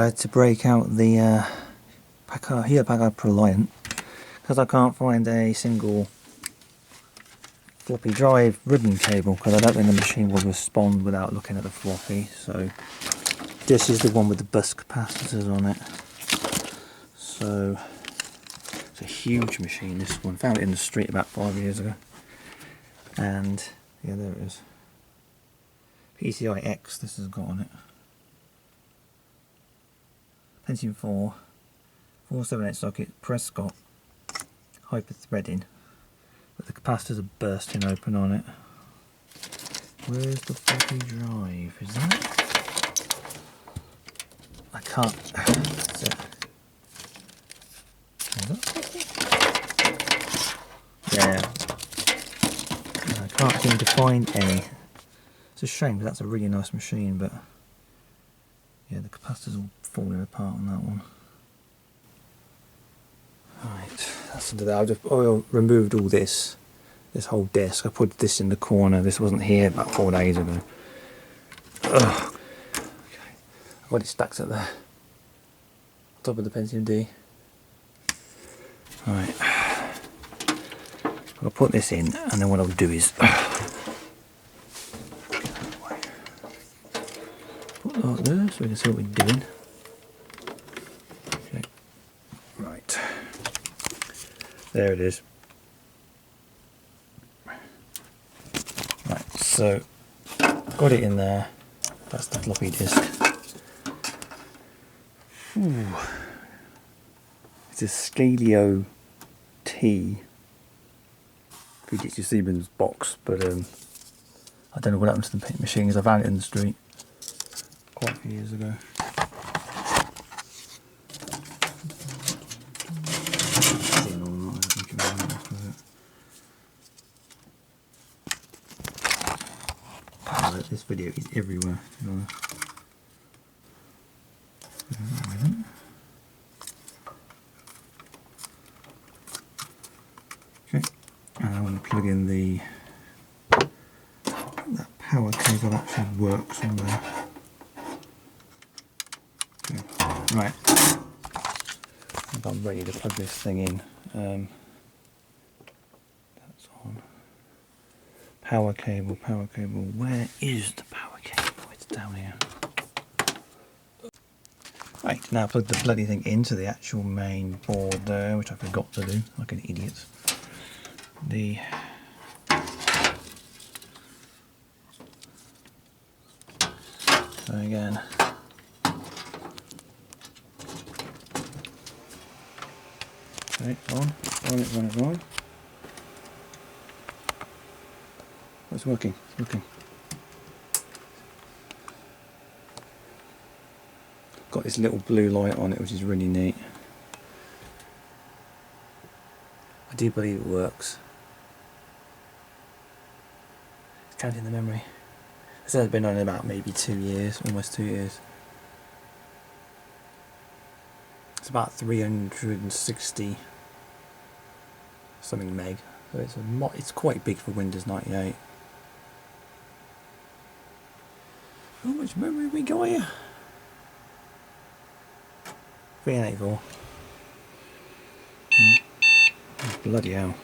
I had to break out the Compaq Reliant because I can't find a single floppy drive ribbon cable, because I don't think the machine will respond without looking at the floppy. So this is the one with the bus capacitors on it. So it's a huge machine, this one. Found it in the street about 5 years ago. And yeah, there it is. PCI X this has got on it. Pentium 4, 478 socket, Prescott, hyper threading, but the capacitors are bursting open on it. Where's the floppy drive? Is that? I can't. Is it? Is that floppy? Yeah. I can't seem to find any. It's a shame because that's a really nice machine, but yeah, the capacitor's all falling apart on that one. Right, that's under there. I've just removed all this whole desk. I put this in the corner. This wasn't here about 4 days ago. Ugh. Okay, I've got it stacked up there, on top of the Pentium D. Right, I'll put this in, and then what I'll do is put that there so we can see what we're doing. Okay. Right, there it is. Right, so got it in there. That's the floppy disk. Ooh. It's a Scalio T 360 Siemens box, but I don't know what happened to the machine because I found it in the street quite a few years ago. This video is everywhere. Okay, and I want to plug in that power cable that actually works on there. Okay. Right, I think I'm ready to plug this thing in. That's on. Power cable. Where is the power cable? It's down here. Right, now plug the bloody thing into the actual main board there, which I forgot to do, like an idiot. So again. Okay, on. It's working, Got this little blue light on it, which is really neat. I do believe it works. It's counting the memory. This has been on about maybe 2 years, almost 2 years. It's about 360 something meg, so it's quite big for Windows 98. How much memory we got here? 384. Bloody hell.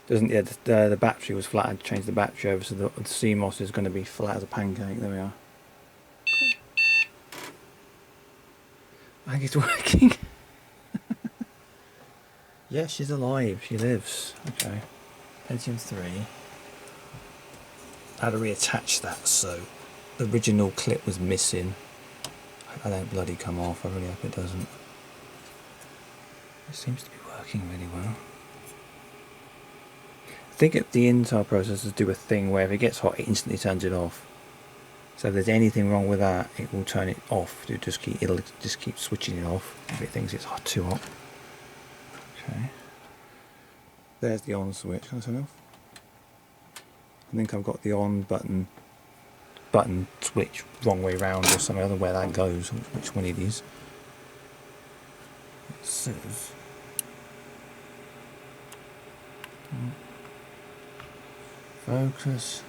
Doesn't, yeah, the battery was flat. I changed the battery over, so the CMOS is going to be flat as a pancake. There we are. I think it's working. Yeah, she's alive. She lives. Okay. Pentium 3. I had to reattach that, so the original clip was missing. I don't bloody come off. I really hope it doesn't. It seems to be working really well. I think the Intel processors do a thing where if it gets hot, it instantly turns it off. So if there's anything wrong with that, it will turn it off. It'll just keep switching it off if it thinks it's too hot. Okay. There's the on switch. Can I turn it off? I think I've got the on button switch wrong way round or something. I don't know where that goes, which one it is. It says focus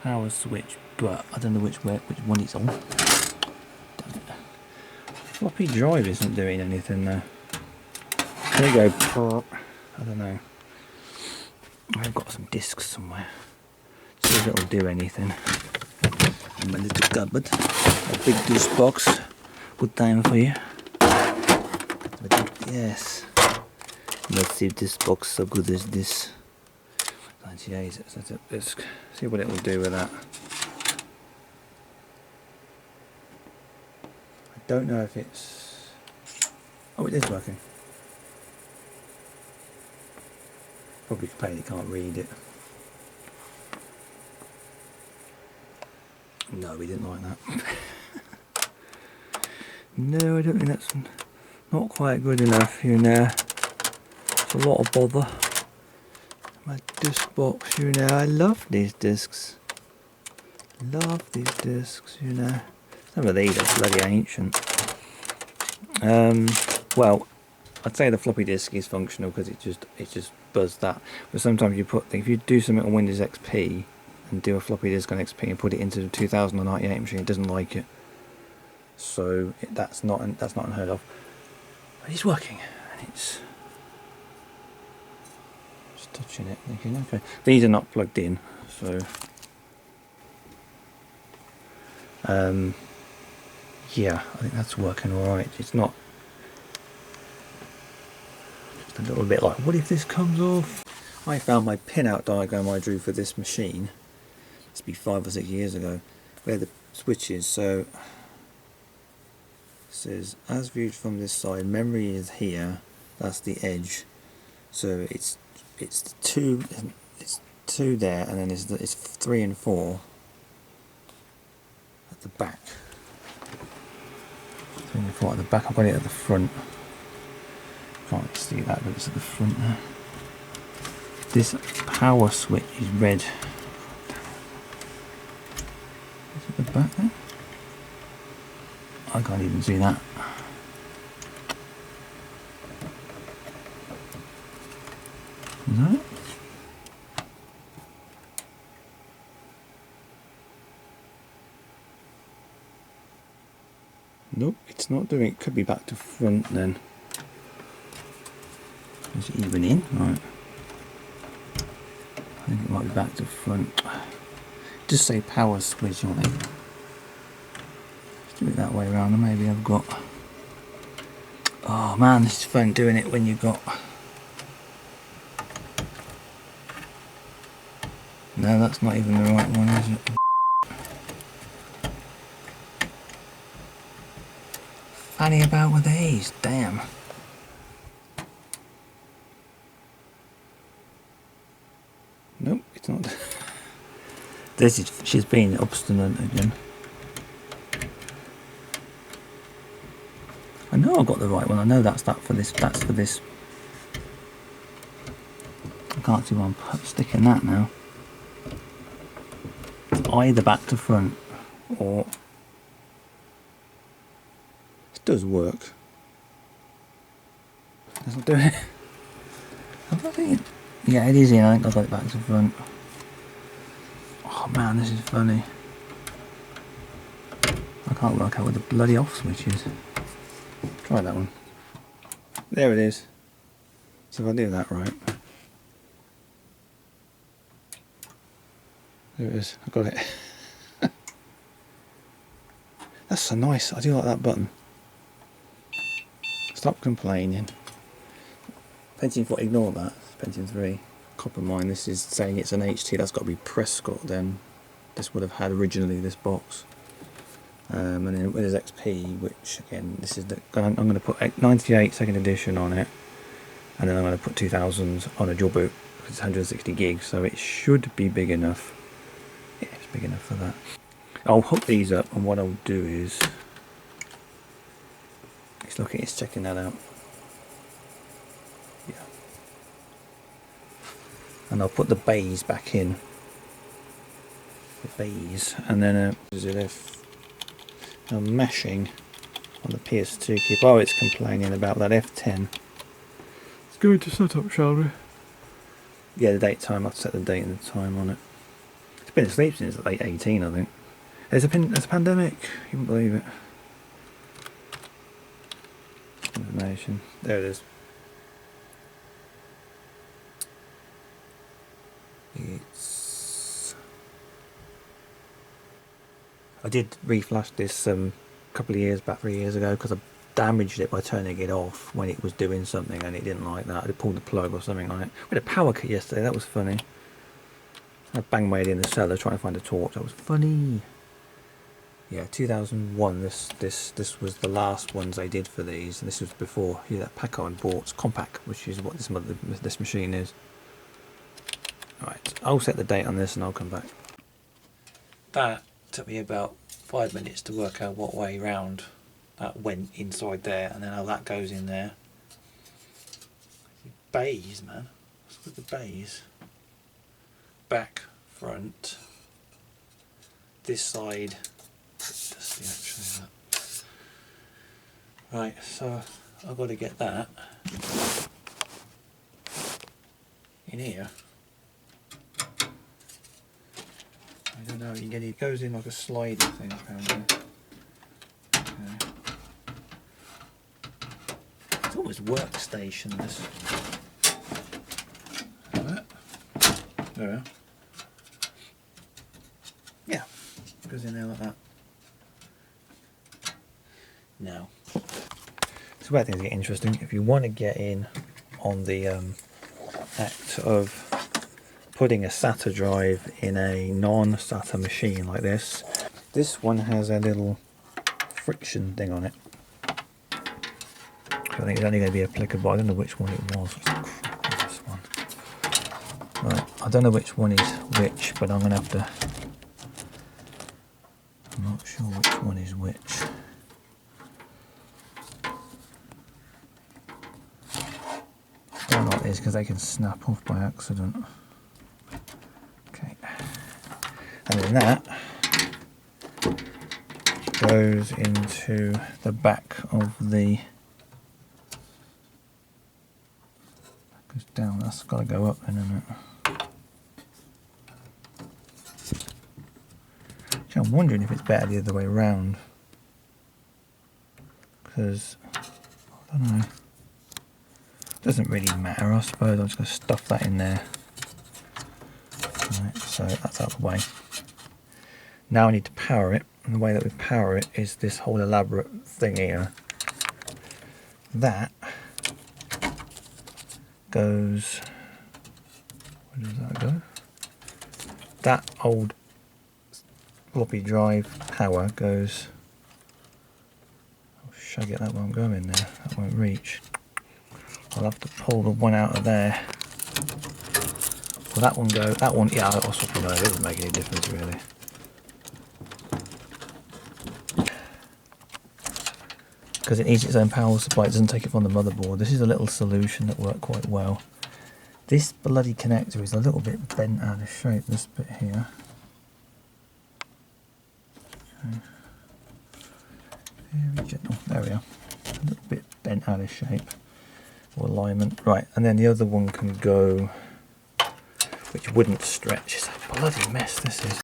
power switch, but I don't know which one it's on. floppy drive isn't doing anything there. There you go. I don't know. I've got some discs somewhere. See if it'll do anything. In my little cupboard. A big disc box. Good time for you. Yes. Let's see if this box is so good as this. 98 SATA disc. See what it will do with that. I don't know if it's... Oh, it is working. Probably plainly can't read it. No, we didn't like that. No, I don't think that's not quite good enough, you know. It's a lot of bother. My disc box, you know. I love these discs. Love these discs, you know. Some of these are bloody ancient. Well, I'd say the floppy disk is functional because it just does that. But sometimes you put, if you do something on Windows XP and do a floppy disk on XP and put it into the 2098 machine, it doesn't like it. So that's not unheard of. But it's working, and it's just touching it, thinking, okay. These are not plugged in, so yeah, I think that's working all right. It's not. A little bit like, what if this comes off? I found my pin-out diagram I drew for this machine, must be 5 or 6 years ago, where the switch is. So it says, as viewed from this side, memory is here, that's the edge. So it's two there, and then it's 3 and 4 at the back. 3 and 4 at the back. I've got it at the front. Can't see that, but it's at the front there. This power switch is red. Is it at the back there? I can't even see that. No. Nope, it's not doing it. Could be back to front then. Is it even in? Right. I think it might be back to front. Just say power switch on it. Let's do it that way around, and maybe I've got... Oh man, this is fun doing it when you've got... No, that's not even the right one, is it? Fanny about with these, damn. Nope, it's not. This is, she's being obstinate again. I know I got the right one. I know that's for this. That's for this. I can't see why I'm sticking that now. It's either back to front or it does work. It's not doing it. I'm not thinking. Yeah, it is in. I think I got it back to front. Oh man, this is funny. I can't work out where the bloody off switch is. Try that one. There it is. So if I do that right. There it is. I got it. That's so nice. I do like that button. Stop complaining. Pentium 4, ignore that. Pentium 3. Copper mine. This is saying it's an HT. That's got to be Prescott then. This would have had originally this box. And then Windows XP, which again, this is the. I'm going to put 98 second edition on it, and then I'm going to put 2000 on a dual boot because it's 160 gigs, so it should be big enough. Yeah, it's big enough for that. I'll hook these up, and what I'll do is, let's look at it's checking that out. Yeah, and I'll put the bays back in. The bays, and then I'm meshing on the PS2 keep. Oh, it's complaining about that F10. Let's go into setup, shall we? Yeah, the date time. I'll set the date and the time on it. It's been asleep since late 18, I think. There's a pandemic. You wouldn't believe it. information. There it is. I did reflash this a couple of years back, 3 years ago, because I damaged it by turning it off when it was doing something and it didn't like that. I pulled the plug or something on it. We had a power cut yesterday, that was funny. I banged my head in the cellar trying to find a torch, that was funny. Yeah, 2001, this was the last ones I did for these, and this was before that Paco and bought Compaq, which is what this machine is. Alright, I'll set the date on this and I'll come back. That took me about 5 minutes to work out what way round that went inside there, and then how that goes in there. Bays, man. What's with the bays? Back, front, this side. Dusty actually. That. Right, so I've got to get that in here. I don't know, you can get it goes in like a slidey thing apparently. Okay. It's almost workstation this. Like that. There we are. Yeah, goes in there like that. Now, it's where things get interesting. If you want to get in on the act of putting a SATA drive in a non-SATA machine like this, this one has a little friction thing on it. I think it's only going to be applicable. I don't know which one it was. What's the crap is this one? Right, I don't know which one is which, but I'm going to have to. I'm not sure which one is which. I don't like these because they can snap off by accident. Okay, and then that goes into the back of the. Goes down. That's got to go up, then, isn't it? Actually, I'm wondering if it's better the other way around, because I don't know. Doesn't really matter, I suppose. I'm just going to stuff that in there. Right, so that's out of the way. Now I need to power it, and the way that we power it is this whole elaborate thing here. That goes. Where does that go? That old floppy drive power goes. Oh, shag it, that won't go in there. That won't reach. I'll have to pull the one out of there. Will that one go? That one, yeah, I'll swap it over. It doesn't make any difference really. Because it needs its own power supply, it doesn't take it from the motherboard. This is a little solution that worked quite well. This bloody connector is a little bit bent out of shape, this bit here. Okay. Very gentle. There we are. A little bit bent out of shape. Or alignment. Right, and then the other one can go, which wouldn't stretch. It's a bloody mess, this is.